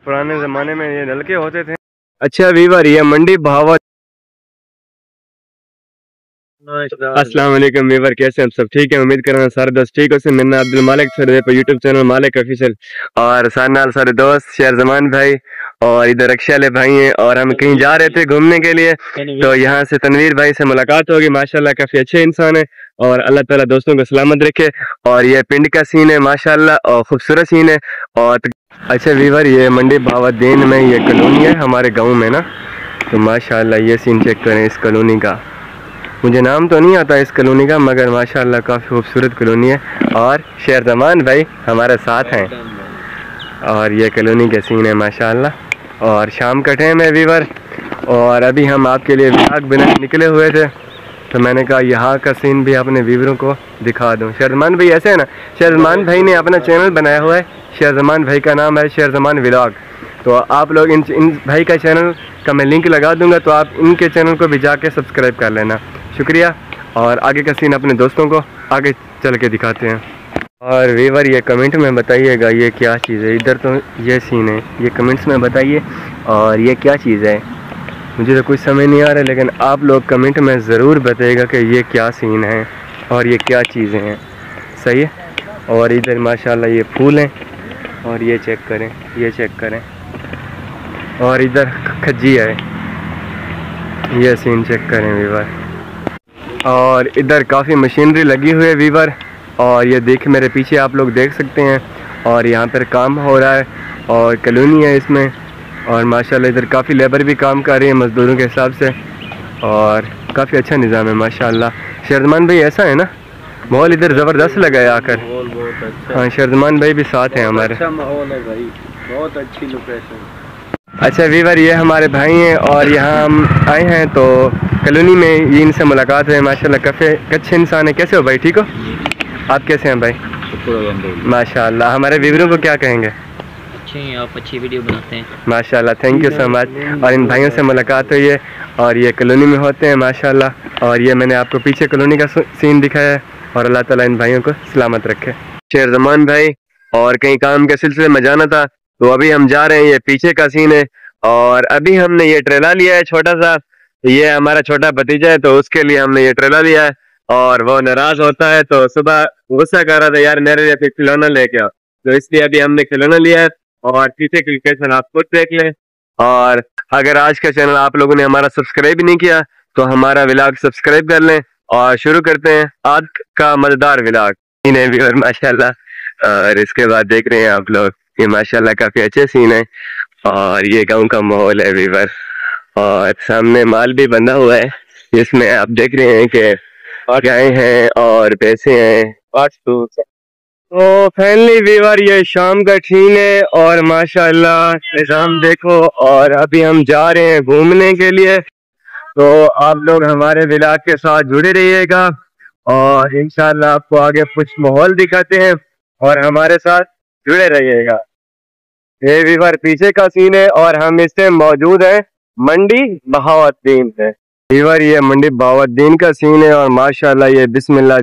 पुराने ज़माने में ये नलके होते थे। अच्छा वीवर, ये मंडी बहावत। अस्सलाम वालेकुम वीवर, कैसे हम सब ठीक है? उम्मीद कर रहा हूँ सारे दोस्त ठीक हो। से मेरा नाम अब्दुल मालिक सर पे यूट्यूब चैनल मालिक ऑफिशियल, और सारे नाल सारे दोस्त शेर जमान भाई और इधर रक्षा वाले भाई हैं। और हम कहीं जा रहे थे घूमने के लिए, तो यहाँ से तनवीर भाई से मुलाकात होगी। माशाल्लाह काफी अच्छे इंसान है और अल्लाह ताला दोस्तों को सलामत रखे। और ये पिंड का सीन है माशाल्लाह, और खूबसूरत सीन है। और अच्छा वीवर, ये मंडी बहावुद्दीन में ये कॉलोनी है हमारे गाँव में ना, तो माशाल्लाह ये सीन चेक करें इस कॉलोनी का। मुझे नाम तो नहीं आता इस कॉलोनी का, मगर माशाल्लाह काफ़ी खूबसूरत कॉलोनी है। और शेर जमान भाई हमारे साथ हैं और ये कॉलोनी के सीन है माशाल्लाह। और शाम का टाइम है वीवर, और अभी हम आपके लिए व्लॉग बनाने निकले हुए थे, तो मैंने कहा यहाँ का सीन भी अपने व्यूवरों को दिखा दूँ। शेर जमान भाई ऐसे है ना, शेर जमान भाई ने अपना चैनल बनाया हुआ है, शेर जमान भाई का नाम है शेर जमान व्लॉग। तो आप लोग इन भाई का चैनल का मैं लिंक लगा दूंगा, तो आप इनके चैनल को भी जाके सब्सक्राइब कर लेना। शुक्रिया। और आगे का सीन अपने दोस्तों को आगे चल के दिखाते हैं। और वीवर ये कमेंट में बताइएगा ये क्या चीज़ है। इधर तो ये सीन है, ये कमेंट्स में बताइए और ये क्या चीज़ है। मुझे तो कुछ समझ नहीं आ रहा, लेकिन आप लोग कमेंट में ज़रूर बताइएगा कि ये क्या सीन है और ये क्या चीज़ें हैं। सही है। और इधर माशाल्लाह ये फूल हैं, और ये चेक करें, ये चेक करें। और इधर खज्जी है, ये सीन चेक करें वीवर। और इधर काफ़ी मशीनरी लगी हुई है वीवर, और ये देख मेरे पीछे आप लोग देख सकते हैं। और यहाँ पर काम हो रहा है और कॉलोनी है इसमें, और माशाल्लाह इधर काफ़ी लेबर भी काम कर रही है मज़दूरों के हिसाब से, और काफ़ी अच्छा निज़ाम है माशाल्लाह। शेरजमान भाई ऐसा है ना, माहौल इधर ज़बरदस्त लगा है आकर। बहुत अच्छा। हाँ, शेरजमान भाई भी साथ हैं हमारे। अच्छा माहौल है भाई, बहुत अच्छी लोकेशन। अच्छा वीवर, ये हमारे भाई हैं और यहाँ हम आए हैं तो कॉलोनी में ये इनसे मुलाकात है। माशाल्लाह काफ़ी अच्छे इंसान है। कैसे हो भाई, ठीक हो? आप कैसे हैं भाई? माशाल्लाह। हमारे व्यूअरों को क्या कहेंगे? अच्छे हैं आप, अच्छी वीडियो बनाते हैं माशाल्लाह, थैंक यू सो मच। और इन भाइयों से मुलाकात हुई है और ये कॉलोनी में होते हैं माशाल्लाह। और ये मैंने आपको पीछे कॉलोनी का सीन दिखाया है, और अल्लाह ताला इन भाइयों को सलामत रखे। शेर जमान भाई, और कहीं काम के सिलसिले में जाना था, तो अभी हम जा रहे हैं। ये पीछे का सीन है, और अभी हमने ये ट्रेला लिया है छोटा सा। ये हमारा छोटा भतीजा है, तो उसके लिए हमने ये ट्रेला लिया है। और वो नाराज होता है, तो सुबह गुस्सा कर रहा था, यार मेरे लिए खिलौना लेके आओ, तो इसलिए अभी हमने खिलौना लिया है। और पीछे की लोकेशन आप खुद देख लें। और अगर आज का चैनल आप लोगों ने हमारा सब्सक्राइब नहीं किया, तो हमारा व्लॉग सब्सक्राइब कर लें। और शुरू करते हैं आज का मजेदार व्लॉग माशाल्लाह। और इसके बाद देख रहे हैं आप लोग, ये माशाल्लाह काफी अच्छे सीन है, और ये गांव का माहौल है वीवर। और सामने माल भी बंधा हुआ है, जिसमें आप देख रहे हैं कि गाय हैं और भैंसे हैं। तो फैमिली वीवर, ये शाम का सीन है और माशाल्लाह निजाम देखो। और अभी हम जा रहे हैं घूमने के लिए, तो आप लोग हमारे व्लॉग के साथ जुड़े रहिएगा, और इंशाल्लाह आपको आगे कुछ माहौल दिखाते हैं, और हमारे साथ जुड़े रहिएगा। ये वीवर पीछे का सीन है, और हम इससे मौजूद हैं मंडी बहावुद्दीन है। वीवर ये मंडी बहावुद्दीन का सीन है, और माशाल्लाह ये बिस्मिल्लाह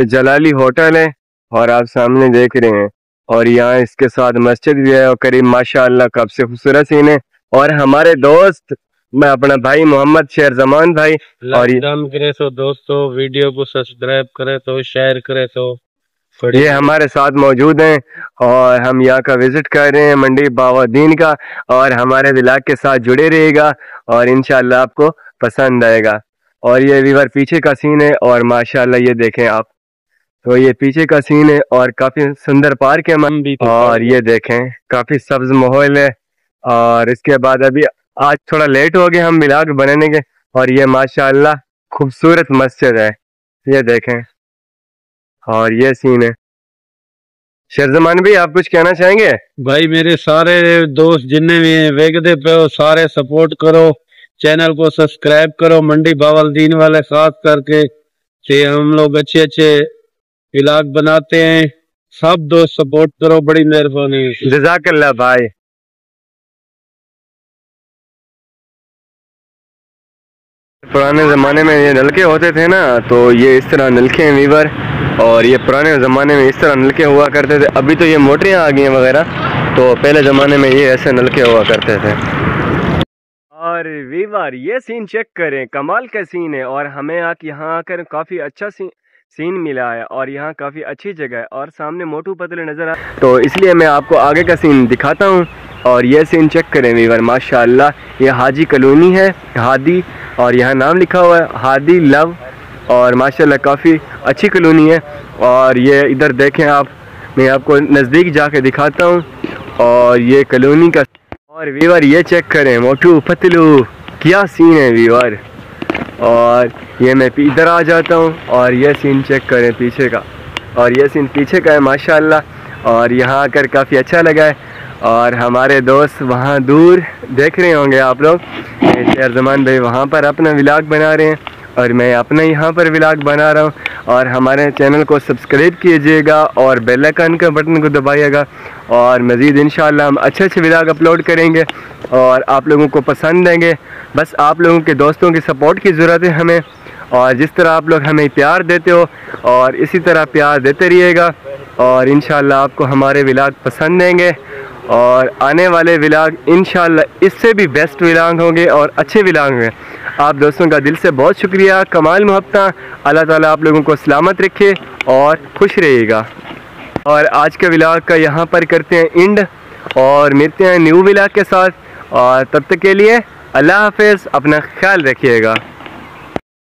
जलाली होटल है, और आप सामने देख रहे हैं। और यहाँ इसके साथ मस्जिद भी है, और करीब माशाल्लाह काफी खूबसूरत सीन है। और हमारे दोस्त, मैं अपना भाई मोहम्मद शेर जमान भाई, और करे तो दोस्तों वीडियो को सब्सक्राइब करे तो शेयर करे तो ये हमारे साथ मौजूद हैं। और हम यहाँ का विजिट कर रहे हैं मंडी बहावुद्दीन का, और हमारे व्लॉग के साथ जुड़े रहिएगा, और इंशाल्लाह आपको पसंद आएगा। और ये वीवर पीछे का सीन है, और माशाल्लाह ये देखें आप, तो ये पीछे का सीन है, और काफी सुंदर पार्क है मन भी। और ये देखें काफी सब्ज माहौल है। और इसके बाद अभी आज थोड़ा लेट हो गए हम व्लॉग बनाने के, और ये माशाल्लाह खूबसूरत मस्जिद है, ये देखें। और ये सीन है। शेरजमान भी आप कुछ कहना चाहेंगे? भाई मेरे सारे दोस्त जिन्ने भी हैं वेगदे पे हो, सारे सपोर्ट करो, चैनल को सब्सक्राइब करो। मंडी बहावुद्दीन वाले साथ करके से हम लोग अच्छे अच्छे व्लॉग बनाते हैं, सब दोस्त सपोर्ट करो, बड़ी मेहरबानी। जज़ाकल्लाह भाई। पुराने ज़माने में ये नलके होते थे ना, तो ये इस तरह नलके हैं वीवर, और ये पुराने ज़माने में इस तरह नलके हुआ करते थे। अभी तो ये मोटरें आ गई हैं वगैरह, तो पहले ज़माने में ये ऐसे नलके हुआ करते थे। और वीवर ये सीन चेक करें, कमाल का सीन है। और हमें यहाँ आकर काफ़ी अच्छा सीन मिला है और यहाँ काफ़ी अच्छी जगह है और सामने मोटू पतले नज़र आ, तो इसलिए मैं आपको आगे का सीन दिखाता हूँ। और ये सीन चेक करें वीवर, माशाल्लाह ये हाजी कॉलोनी है, हादी, और यहाँ नाम लिखा हुआ है हादी लव, और माशाल्लाह काफ़ी अच्छी कॉलोनी है। और ये इधर देखें आप, मैं आपको नज़दीक जाके दिखाता हूँ और ये कॉलोनी का। और वीवर ये चेक करें, मोटू पतलू क्या सीन है वीवर। और ये मैं इधर आ जाता हूँ और ये सीन चेक करें पीछे का, और ये सीन पीछे का है माशाल्लाह। और यहाँ आकर काफ़ी अच्छा लगा है। और हमारे दोस्त वहाँ दूर देख रहे होंगे आप लोग, शेर जमान भाई वहाँ पर अपना व्लॉग बना रहे हैं और मैं अपना यहाँ पर व्लॉग बना रहा हूँ। और हमारे चैनल को सब्सक्राइब कीजिएगा और बेल आइकन का बटन को दबाइएगा, और मज़ीद इंशाल्लाह हम अच्छे अच्छे व्लॉग अपलोड करेंगे और आप लोगों को पसंद आएंगे। बस आप लोगों के दोस्तों की सपोर्ट की ज़रूरत है हमें, और जिस तरह आप लोग हमें प्यार देते हो और इसी तरह प्यार देते रहिएगा, और इंशाल्लाह आपको हमारे व्लॉग पसंद आएंगे। और आने वाले व्लॉग इंशाल्लाह इससे भी बेस्ट व्लॉग होंगे और अच्छे व्लॉग होंगे। आप दोस्तों का दिल से बहुत शुक्रिया, कमाल मोहब्बत, अल्लाह ताला आप लोगों को सलामत रखे और खुश रहिएगा। और आज के व्लॉग का यहाँ पर करते हैं एंड, और मिलते हैं न्यू व्लॉग के साथ। और तब तक के लिए अल्लाह हाफ़िज़, अपना ख्याल रखिएगा।